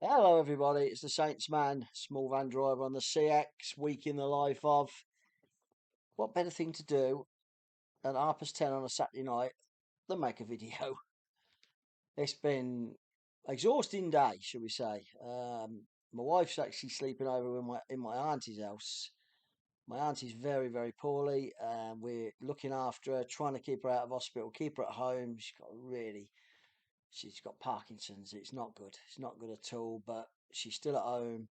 Hello, everybody. It's the Saints man, small van driver on the CX. Week in the life of. What better thing to do at 10:30 on a Saturday night than make a video? It's been exhausting day, shall we say? My wife's actually sleeping over in my auntie's house. My auntie's very, very poorly, and we're looking after her, trying to keep her out of hospital, keep her at home. She's got Parkinson's. It's not good. It's not good at all. But she's still at home.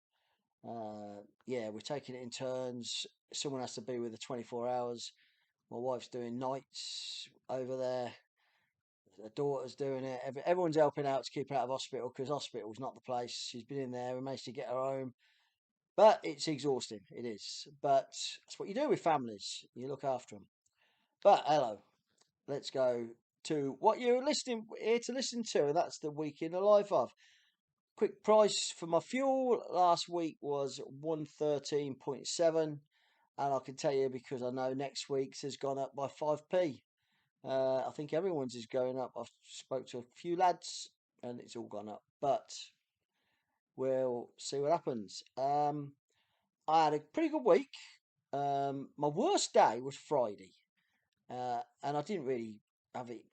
Yeah, we're taking it in turns. Someone has to be with her 24 hours. My wife's doing nights over there. Her daughter's doing it. Everyone's helping out to keep her out of hospital because hospital's not the place. She's been in there. We managed to get her home. But it's exhausting. It is. But that's what you do with families. You look after them. But hello. Let's go to what you're listening here to listen to. And that's the week in the life of. Quick price for my fuel last week was 113.7, and I can tell you because I know next week's has gone up by 5p. I think everyone's is going up. I've spoke to a few lads and it's all gone up, but we'll see what happens. I had a pretty good week. My worst day was Friday, and I didn't really have it.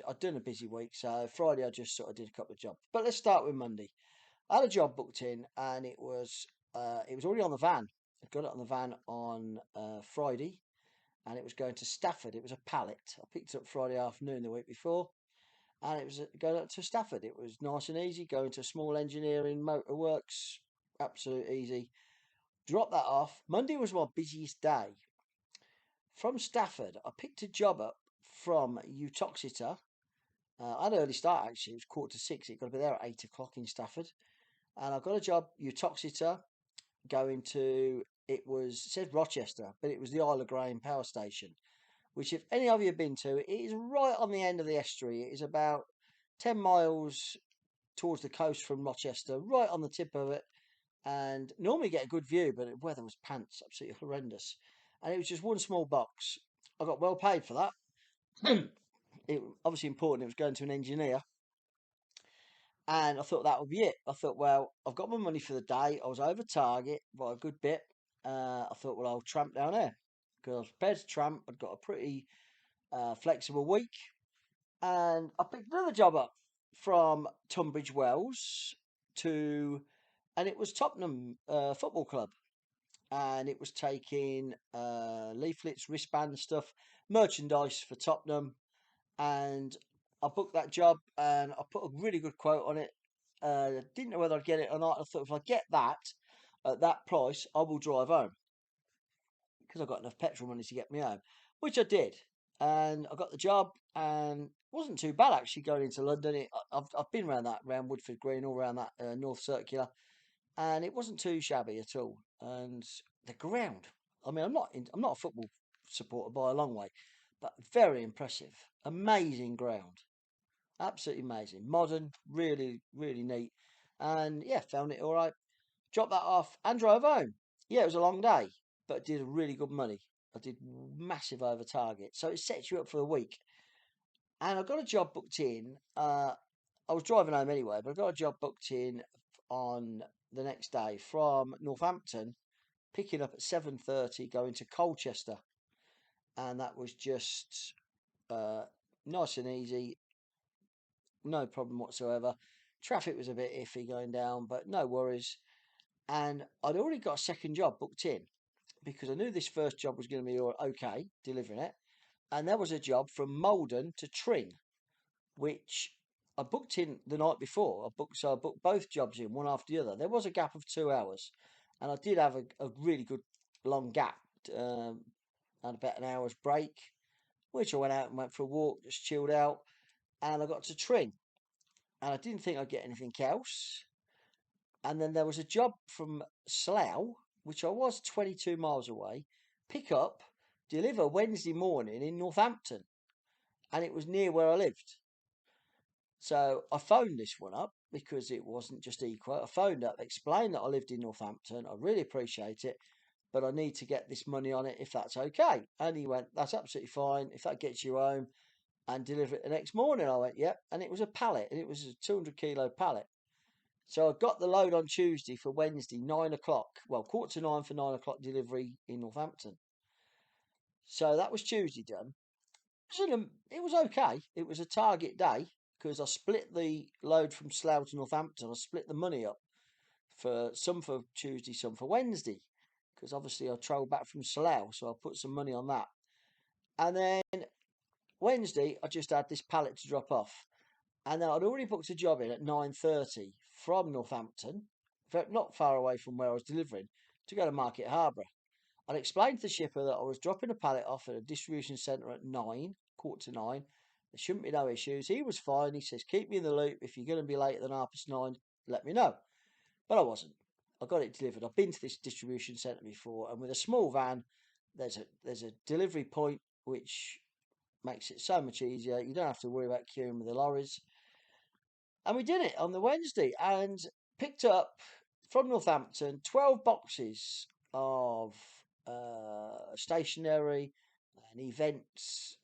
I'd done a busy week, so Friday I just sort of did a couple of jobs. But let's start with Monday. I had a job booked in, and it was already on the van. I got it on the van on Friday, and it was going to Stafford. It was a pallet. I picked it up Friday afternoon the week before, and it was going up to Stafford. It was nice and easy going to small engineering motor works. Absolute easy. Drop that off. Monday was my busiest day. From Stafford, I picked a job up from Utoxeter. I had an early start actually. It was 5:45. It got to be there at 8 o'clock in Stafford, and I got a job Utoxeter going to it says Rochester, but it was the Isle of Grain power station, which if any of you have been to, it is right on the end of the estuary. It is about 10 miles towards the coast from Rochester, right on the tip of it. And normally get a good view, but the weather was pants, absolutely horrendous. And it was just one small box. I got well paid for that. It obviously important. It was going to an engineer, and I thought that would be it. I thought, well, I've got my money for the day. I was over target by a good bit. I thought, well, I'll tramp down there because I was prepared to tramp. I'd got a pretty flexible week, and I picked another job up from Tunbridge Wells to, and it was Tottenham Football Club, and it was taking leaflets, wristband stuff, merchandise for Tottenham, and I booked that job and I put a really good quote on it. Didn't know whether I'd get it or not. I thought if I get that at that price, I will drive home because I got enough petrol money to get me home, which I did. And I got the job, and it wasn't too bad actually going into London. I've been around around Woodford Green, all around that North Circular, and it wasn't too shabby at all. And the ground, I mean, I'm not a football supporter by a long way, but very impressive, amazing ground. Absolutely amazing. Modern, really, really neat. And yeah, found it all right. Dropped that off and drove home. Yeah, it was a long day, but I did really good money. I did massive over target. So it sets you up for the week. And I got a job booked in. I was driving home anyway, but I got a job booked in on the next day from Northampton, picking up at 7:30, going to Colchester. And that was just uh, nice and easy. No problem whatsoever. Traffic was a bit iffy going down, but no worries. And I'd already got a second job booked in because I knew this first job was going to be okay, delivering it. And there was a job from Malden to Tring, which I booked in the night before. I booked both jobs in one after the other. There was a gap of 2 hours, and I did have a really good long gap. Had about an hour's break, which I went out and went for a walk, just chilled out, and I got to Tring, and I didn't think I'd get anything else. And then there was a job from Slough, which I was 22 miles away, pick up, deliver Wednesday morning in Northampton. And it was near where I lived. So I phoned this one up because it wasn't just equal. I phoned up, explained that I lived in Northampton. I really appreciate it, but I need to get this money on it if that's okay. And he went, that's absolutely fine. If that gets you home and deliver it the next morning, I went, yep. And it was a pallet, and it was a 200 kilo pallet. So I got the load on Tuesday for Wednesday, 9 o'clock. Well, 8:45 for 9 o'clock delivery in Northampton. So that was Tuesday done. It was okay. It was a target day because I split the load from Slough to Northampton. I split the money up for some for Tuesday, some for Wednesday, because obviously I travelled back from Slough, so I put some money on that. And then Wednesday, I just had this pallet to drop off, and then I'd already booked a job in at 9:30 from Northampton, not far away from where I was delivering, to go to Market Harborough. I'd explained to the shipper that I was dropping a pallet off at a distribution centre at 9, 8:45. There shouldn't be no issues. He was fine. He says, keep me in the loop. If you're going to be later than 9:30, let me know. But I wasn't. I got it delivered. I've been to this distribution centre before, and with a small van, there's a delivery point which makes it so much easier. You don't have to worry about queuing with the lorries. And we did it on the Wednesday and picked up from Northampton 12 boxes of stationery and events,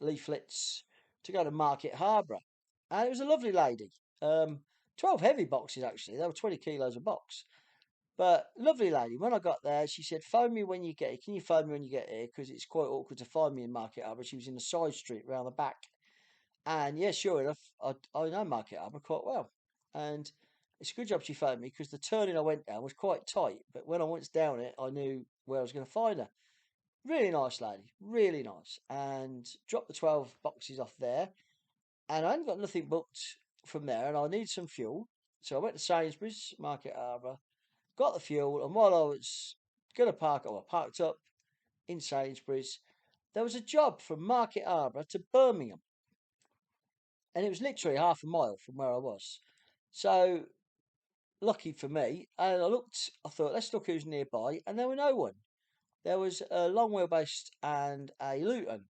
leaflets to go to Market Harborough. And it was a lovely lady. 12 heavy boxes, actually. They were 20 kilos a box. But lovely lady. When I got there, she said, phone me when you get here. Can you phone me when you get here? Because it's quite awkward to find me in Market Harborough. She was in a side street round the back. And yeah, sure enough, I know Market Harborough quite well. And it's a good job she phoned me because the turning I went down was quite tight. But when I went down it, I knew where I was going to find her. Really nice lady, really nice. And dropped the 12 boxes off there. And I hadn't got nothing booked from there. And I needed some fuel. So I went to Sainsbury's, Market Harborough, got the fuel. And while I was going to park, I parked up in Sainsbury's. There was a job from Market Harborough to Birmingham. And it was literally half a mile from where I was. So lucky for me. And I thought, let's look who's nearby. And there were no one. There was a Long Wheelbase and a Luton.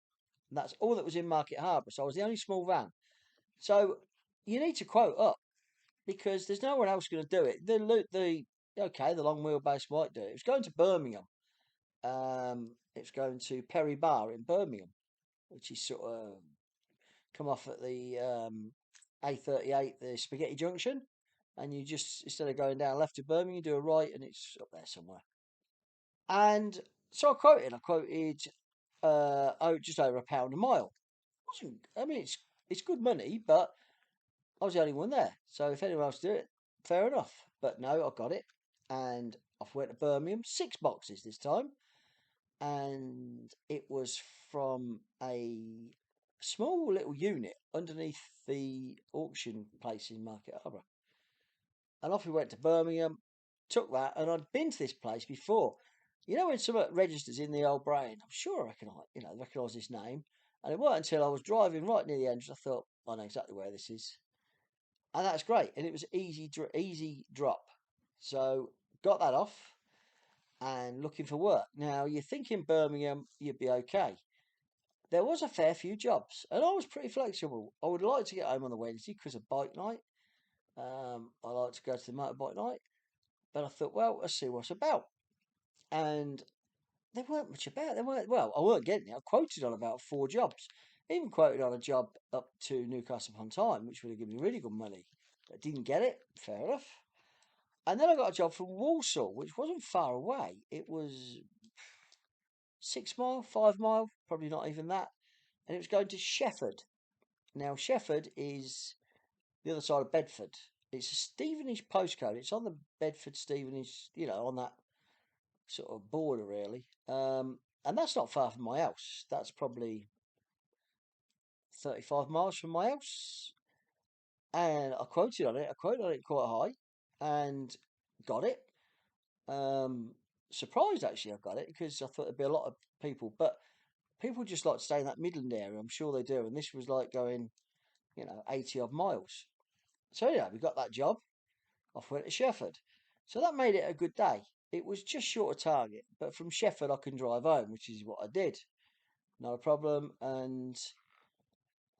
And that's all that was in Market Harborough. So I was the only small van. So you need to quote up because there's no one else going to do it. The Long Wheelbase might do it. It was going to Birmingham. It's going to Perry Bar in Birmingham, which is sort of come off at the A38, the Spaghetti Junction, and you just instead of going down left to Birmingham, you do a right, and it's up there somewhere. And so I quoted just over £1 a mile. I mean, it's good money, but I was the only one there. So if anyone else did it, fair enough. But no, I got it, and off went to Birmingham. 6 boxes this time, and it was from a small little unit underneath the auction place in Market Harborough. And off we went to Birmingham, took that, and I'd been to this place before. You know when someone registers in the old brain, I'm sure I recognise this name. And it wasn't until I was driving right near the entrance I thought, I know exactly where this is. And that's great. And it was easy drop. So got that off and looking for work. Now you're thinking Birmingham, you'd be okay. There was a fair few jobs, and I was pretty flexible. I would like to get home on the Wednesday because of bike night. I like to go to the motorbike night, but I thought, well, let's see what's about. And there weren't much about. I weren't getting it. I quoted on about 4 jobs. Even quoted on a job up to Newcastle upon Tyne, which would have given me really good money. I didn't get it. Fair enough. And then I got a job from Walsall, which wasn't far away. It was 6 mile, 5 mile, probably not even that. And it was going to Shefford. Now, Shefford is the other side of Bedford. It's a Stevenage postcode. It's on the Bedford Stevenage, on that sort of border, really. And that's not far from my house. That's probably 35 miles from my house. And I quoted on it. I quoted on it quite high and got it. Surprised, actually, I got it because I thought there'd be a lot of people. But people just like to stay in that Midland area. I'm sure they do. And this was like going, 80 odd miles. So, yeah, we got that job. Off went to Shefford. So that made it a good day. It was just short of target, but from Shefford I can drive home, which is what I did. Not a problem. And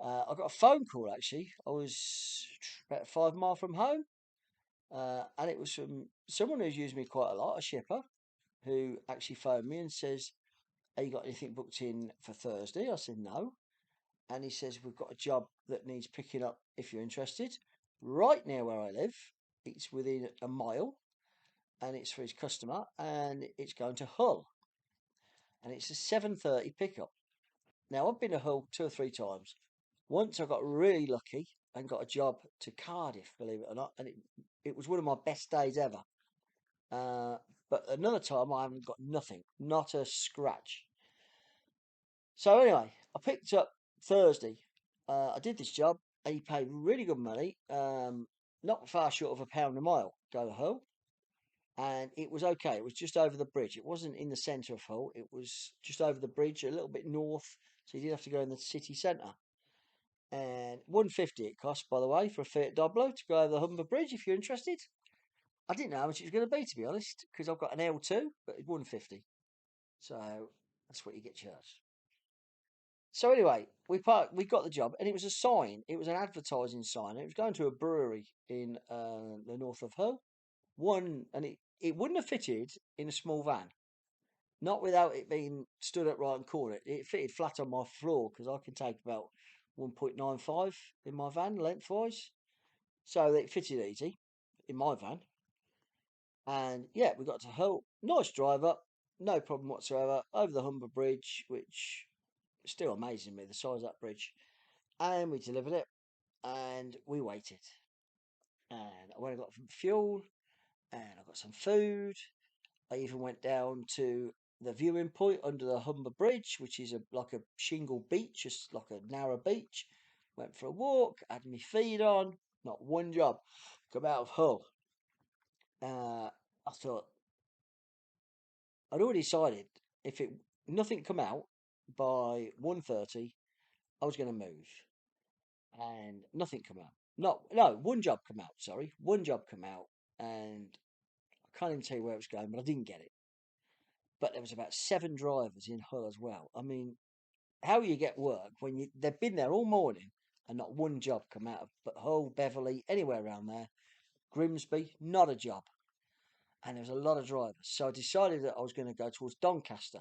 I got a phone call, actually. I was about 5 miles from home. And it was from someone who's used me quite a lot, a shipper, who actually phoned me and says, have you got anything booked in for Thursday? I said, no. And he says, we've got a job that needs picking up if you're interested. right near where I live. It's within a mile, and it's for his customer, and it's going to Hull, and it's a 7:30 pickup. Now I've been to Hull 2 or 3 times. Once I got really lucky and got a job to Cardiff, believe it or not, and it was one of my best days ever. Uh, but another time I haven't got nothing, not a scratch. So anyway, I picked up Thursday. I did this job, and he paid really good money, not far short of £1 a mile, go to Hull, and it was okay. It was just over the bridge. It wasn't in the centre of Hull. It was just over the bridge, a little bit north. So you did have to go in the city centre. And 150 it cost, by the way, for a Fiat Doblo to go over the Humber Bridge. If you're interested, I didn't know how much it was going to be, to be honest, because I've got an L2, but it's 150. So that's what you get charged. So anyway, we got the job, and it was a sign. It was an advertising sign. It was going to a brewery in the north of Hull. And it wouldn't have fitted in a small van, not without it being stood upright and cornered. It fitted flat on my floor because I can take about 1.95 in my van lengthwise, so it fitted easy in my van. And yeah, we got to Hull. Nice drive up, no problem whatsoever. Over the Humber Bridge, which is still amazing me, the size of that bridge. And we delivered it, and we waited. And I went and got some fuel, and I got some food. I even went down to the viewing point under the Humber Bridge, which is like a shingle beach, just like a narrow beach. Went for a walk, had my feed on. Not one job come out of Hull. I thought I'd already decided if it nothing come out by 1:30, I was going to move, and nothing come out. No, one job come out. Sorry, one job come out, and I can't even tell you where it was going, but I didn't get it. But there was about 7 drivers in Hull as well. I mean, how you get work when they've been there all morning and not one job come out of but Hull, Beverley, anywhere around there, Grimsby, not a job. And there was a lot of drivers. So I decided that I was going to go towards Doncaster.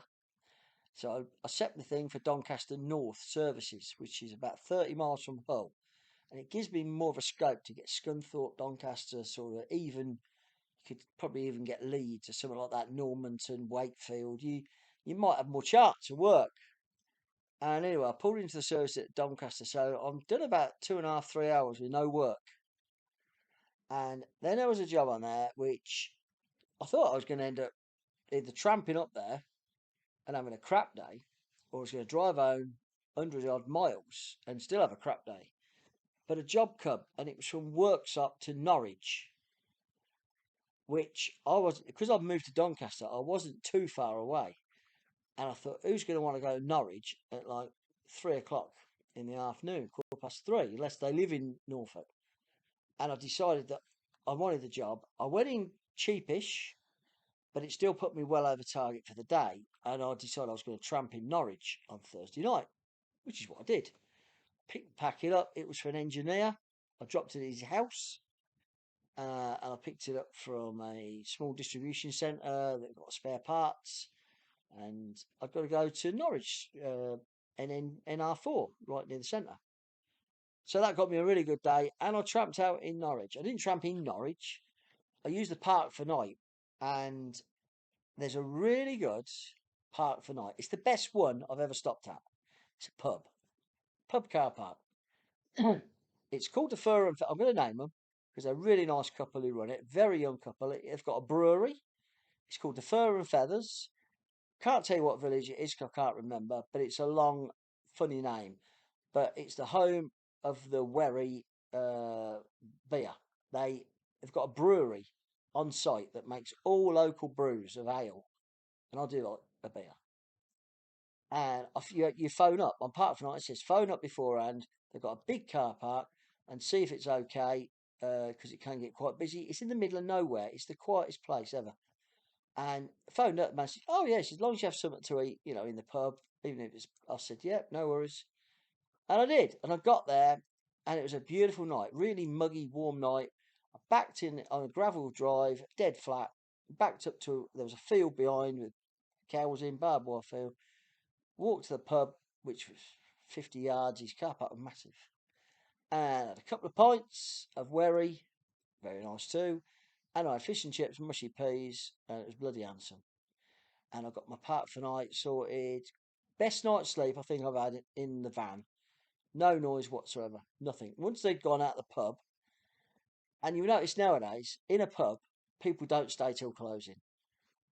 So I set the thing for Doncaster North Services, which is about 30 miles from Hull. And it gives me more of a scope to get Scunthorpe, Doncaster, sort of even, you could probably even get Leeds or something like that, Normanton, Wakefield. You might have more chance of work. And anyway, I pulled into the service at Doncaster, so I'm done about 2.5, 3 hours with no work. And then there was a job on there which I thought I was going to end up either tramping up there and having a crap day, or I was going to drive home 100 odd miles and still have a crap day. But a job come, and it was from Worksop to Norwich, which I was, because I've moved to Doncaster, I wasn't too far away. And I thought, who's going to want to go to Norwich at like 3 o'clock in the afternoon, 3:15, unless they live in Norfolk? And I decided that I wanted the job. I went in cheapish, but it still put me well over target for the day. And I decided I was going to tramp in Norwich on Thursday night, which is what I did. Picked the packet up. It was for an engineer. I dropped it at his house. And I picked it up from a small distribution centre that got spare parts. And I've got to go to Norwich, NR4, right near the centre. So that got me a really good day, and I tramped out in Norwich. I didn't tramp in Norwich. I used the Park for Night, and there's a really good Park for Night. It's the best one I've ever stopped at. It's a pub car park. It's called the Fur and I'm going to name them because they're a really nice couple who run it. Very young couple. They've got a brewery. It's called the Fur and Feathers. Can't tell you what village it is 'cause I can't remember, but it's a long, funny name. But it's the home of the Wherry beer. They've got a brewery on site that makes all local brews of ale, and I do like a beer. And you phone up on Park for Night. It says phone up beforehand. They've got a big car park and see if it's okay because it can get quite busy. It's in the middle of nowhere. It's the quietest place ever. And phoned up, man said, "Oh yes, as long as you have something to eat, in the pub, even if it's." I said, "Yeah, no worries." And I did. And I got there, and it was a beautiful night, really muggy, warm night. I backed in on a gravel drive, dead flat. Backed up to there was a field behind with cows in, barbed wire field. Walked to the pub, which was 50 yards. His car park was massive. and had a couple of pints of wherry, very nice too. And I had fish and chips, mushy peas, and it was bloody handsome. And I got my part for night sorted. Best night's sleep I think I've had in the van. No noise whatsoever, nothing. Once they'd gone out the pub, and you notice nowadays in a pub, people don't stay till closing.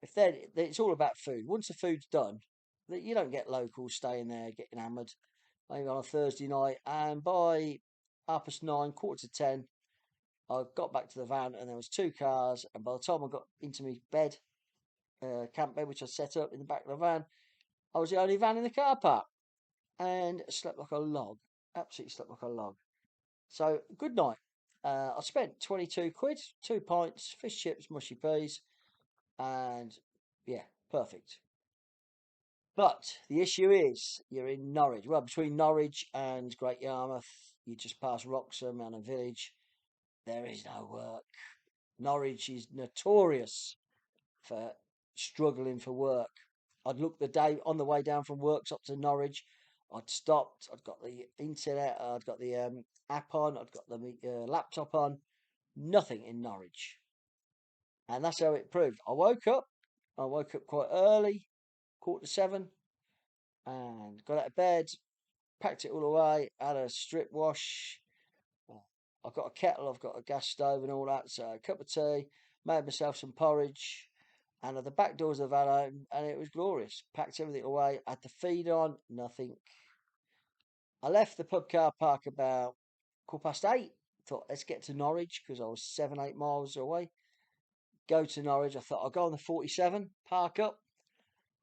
If it's all about food. Once the food's done, you don't get locals staying there getting hammered. Maybe on a Thursday night, and by 9:30, 9:45, I got back to the van, and there was two cars. And by the time I got into my bed, camp bed, which I set up in the back of the van, I was the only van in the car park, and slept like a log. Absolutely slept like a log. So good night. I spent 22 quid, 2 pints, fish chips, mushy peas, and yeah, perfect. But the issue is you're in Norwich. Well, between Norwich and Great Yarmouth, you just pass Wroxham and a village. There is no work. Norwich is notorious for struggling for work. I'd look the day on the way down from works up to Norwich. I'd stopped. I'd got the internet. I'd got the app on. I'd got the laptop on. Nothing in Norwich, and that's how it proved. I woke up. I woke up quite early, 7:15, and got out of bed. Packed it all away. Had a strip wash. I've got a kettle. I've got a gas stove and all that. So a cup of tea. Made myself some porridge. And at the back doors of the van open, and it was glorious. Packed everything away. Had the feed on. Nothing. I left the pub car park about 8:15. Thought let's get to Norwich because I was 7, 8 miles away. Go to Norwich. I thought I'll go on the 47. Park up.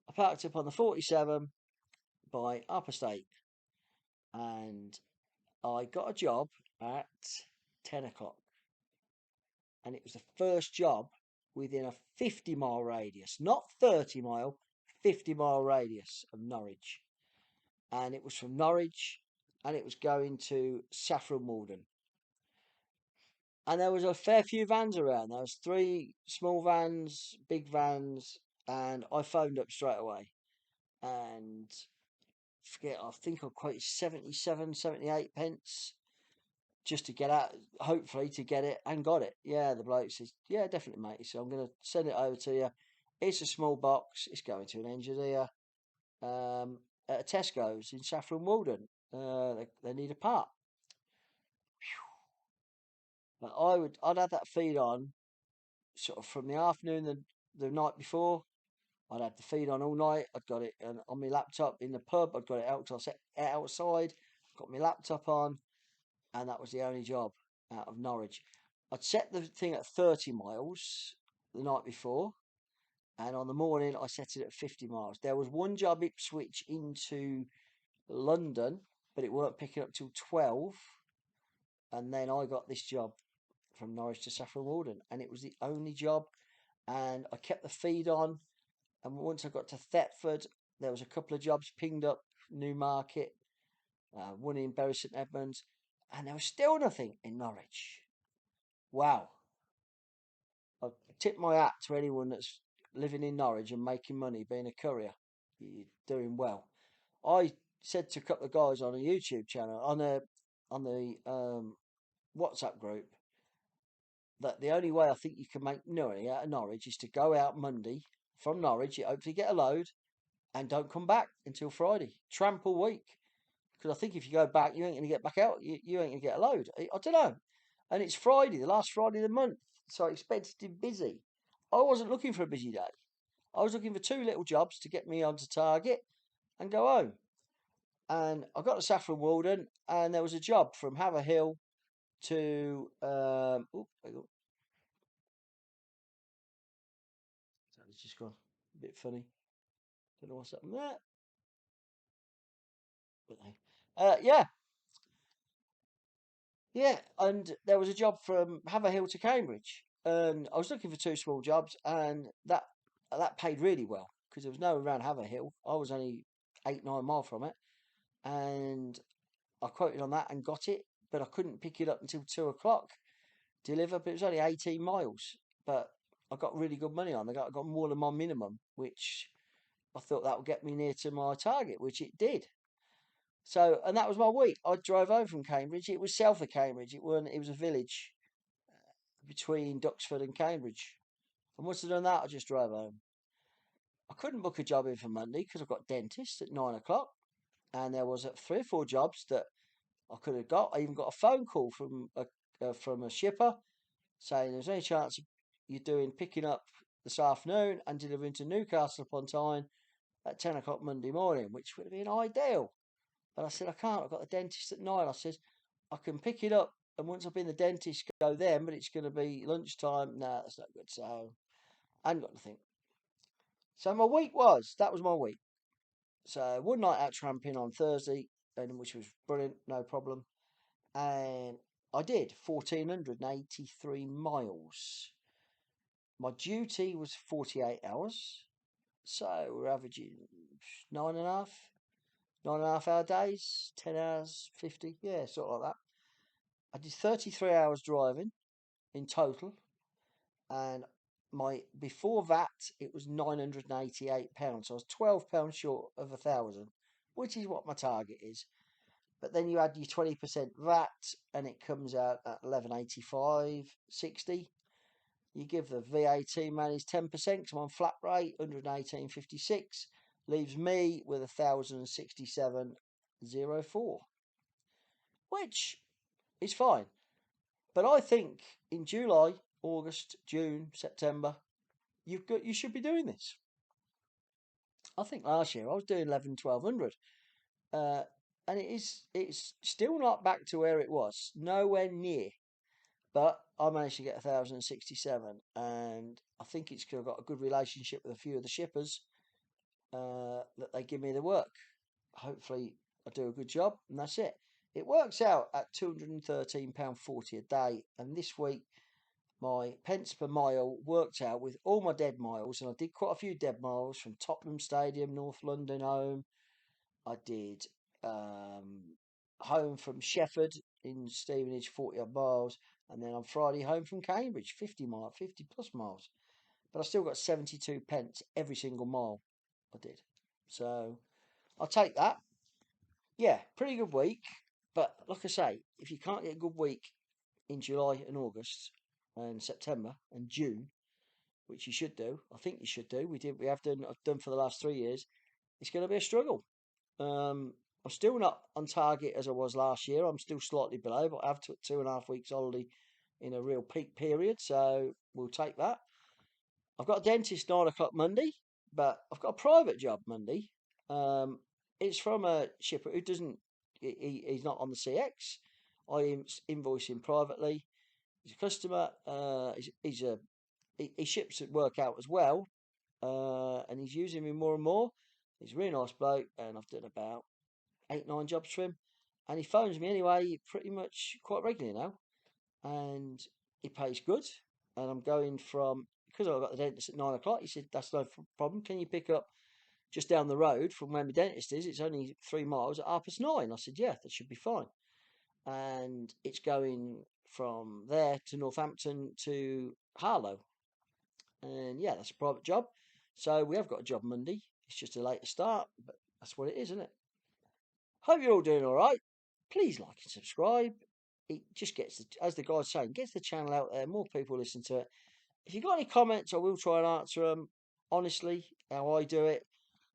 I parked up on the 47 by 8:30, and I got a job at 10 o'clock. And it was the first job within a 50-mile radius, not 30-mile, 50-mile radius of Norwich. And it was from Norwich, and it was going to Saffron Walden. And there was a fair few vans around. There was 3 small vans, big vans, and I phoned up straight away. And I think I quoted 77, 78 pence just to get out, hopefully to get it, and got it. Yeah, the bloke says, yeah, definitely, mate. So I'm going to send it over to you. It's a small box. It's going to an engineer at a Tesco's in Saffron Walden. They need a part. But I'd had that feed on sort of from the afternoon the night before. I'd had the feed on all night. I'd got it on my laptop in the pub. I'd got it out because I set it outside. Got my laptop on, and that was the only job out of Norwich. I'd set the thing at 30 miles the night before, and on the morning I set it at 50 miles. There was one job Ipswich into London, but it weren't picking up till 12, and then I got this job from Norwich to Saffron Walden, and it was the only job, and I kept the feed on, and once I got to Thetford, there was a couple of jobs pinged up, Newmarket, one in Bury St Edmunds, and there was still nothing in Norwich. Wow. I tip my hat to anyone that's living in Norwich and making money being a courier. You're doing well. I said to a couple of guys on a YouTube channel, on the WhatsApp group, that the only way I think you can make money out of Norwich is to go out Monday from Norwich, you hopefully get a load, and don't come back until Friday. Tramp all week. Because I think if you go back, you ain't going to get back out. You ain't going to get a load. I don't know. And it's Friday, the last Friday of the month. So I expected to be busy. I wasn't looking for a busy day. I was looking for 2 little jobs to get me onto target and go home. And I got to Saffron Walden, and there was a job from Haverhill to it's just gone a bit funny. Don't know what's happened there. But yeah, yeah, and there was a job from Haverhill to Cambridge, and I was looking for 2 small jobs, and that paid really well because there was no around Haverhill. I was only 8, 9 miles from it, and I quoted on that and got it, but I couldn't pick it up until 2 o'clock. Deliver, but it was only 18 miles. But I got really good money on. I got more than my minimum, which I thought that would get me near to my target, which it did. So, and that was my week. I drove home from Cambridge. It was south of Cambridge. It weren't. It was a village between Duxford and Cambridge. And once I'd done that, I just drove home. I couldn't book a job in for Monday because I've got dentist at 9 o'clock, and there was 3 or 4 jobs that I could have got. I even got a phone call from a shipper saying there's any chance you're doing picking up this afternoon and delivering to Newcastle upon Tyne at 10 o'clock Monday morning, which would have been ideal. But I said I can't. I've got the dentist at 9. I said I can pick it up, and once I've been the dentist, go then. But it's going to be lunchtime. No, that's not good. So I hadn't got nothing. So my week that was my week. So one night out tramping on Thursday, and which was brilliant, no problem. And I did 1,483 miles. My duty was 48 hours. So we're averaging 9.5, 9.5 hour days, 10 hours, 50, yeah, sort of like that. I did 33 hours driving in total. And my before that it was £988. So I was £12 short of 1,000, which is what my target is. But then you add your 20% VAT, and it comes out at 1185.60. You give the VAT man his 10% because I'm on flat rate, 118.56, leaves me with 1,067.04, which is fine. But I think in July, August, June, September, you should be doing this. I think last year I was doing 11, 1200, and it's still not back to where it was, nowhere near. But I managed to get 1,067, and I think it's because I've got a good relationship with a few of the shippers that they give me the work. Hopefully, I do a good job, and that's it. It works out at £213.40 a day, and this week my pence per mile worked out with all my dead miles, and I did quite a few dead miles from Tottenham Stadium, North London home. I did home from Shefford in Stevenage, 40 odd miles, and then on Friday home from Cambridge, 50 plus miles. But I still got 72 pence every single mile I did. So I'll take that. Yeah, pretty good week. But like I say, if you can't get a good week in July and August and September and June, which you should do, I think you should do. We have done. I've done for the last 3 years. It's going to be a struggle. I'm still not on target as I was last year. I'm still slightly below, but I've took 2.5 weeks holiday in a real peak period, so we'll take that. I've got a dentist 9 o'clock Monday, but I've got a private job Monday. Um, it's from a shipper who doesn't. He's not on the CX. I invoice him privately. He's a customer. He ships at work out as well, and he's using me more and more. He's a really nice bloke, and I've done about 8, 9 jobs for him, and he phones me anyway, pretty much quite regularly now, and he pays good. And I'm going from because I've got the dentist at 9 o'clock. He said that's no problem. Can you pick up just down the road from where my dentist is? It's only 3 miles at 9:30. I said yeah, that should be fine. And it's going from there to Northampton to Harlow, and yeah, that's a private job. So we have got a job Monday. It's just a later start, but that's what it is, isn't it? Hope you're all doing all right. Please like and subscribe. It just gets, as the guy's saying, gets the channel out there. More people listen to it. If you've got any comments, I will try and answer them. Honestly, how I do it.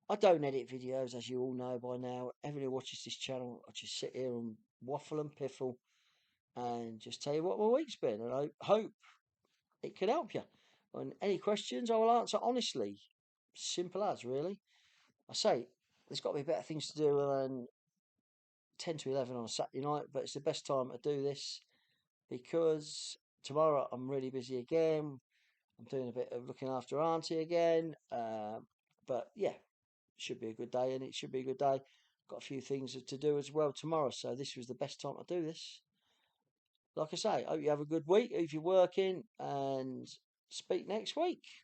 I don't edit videos, as you all know by now. Everyone who watches this channel, I just sit here and waffle and piffle and just tell you what my week's been. And I hope it can help you. And any questions, I will answer honestly. Simple as, really. I say, there's got to be better things to do than 10 to 11 on a Saturday night, but it's the best time to do this because tomorrow I'm really busy again. I'm doing a bit of looking after Auntie again. But yeah, should be a good day, and it should be a good day. Got a few things to do as well tomorrow, so this was the best time to do this. Like I say, hope you have a good week if you're working, and speak next week.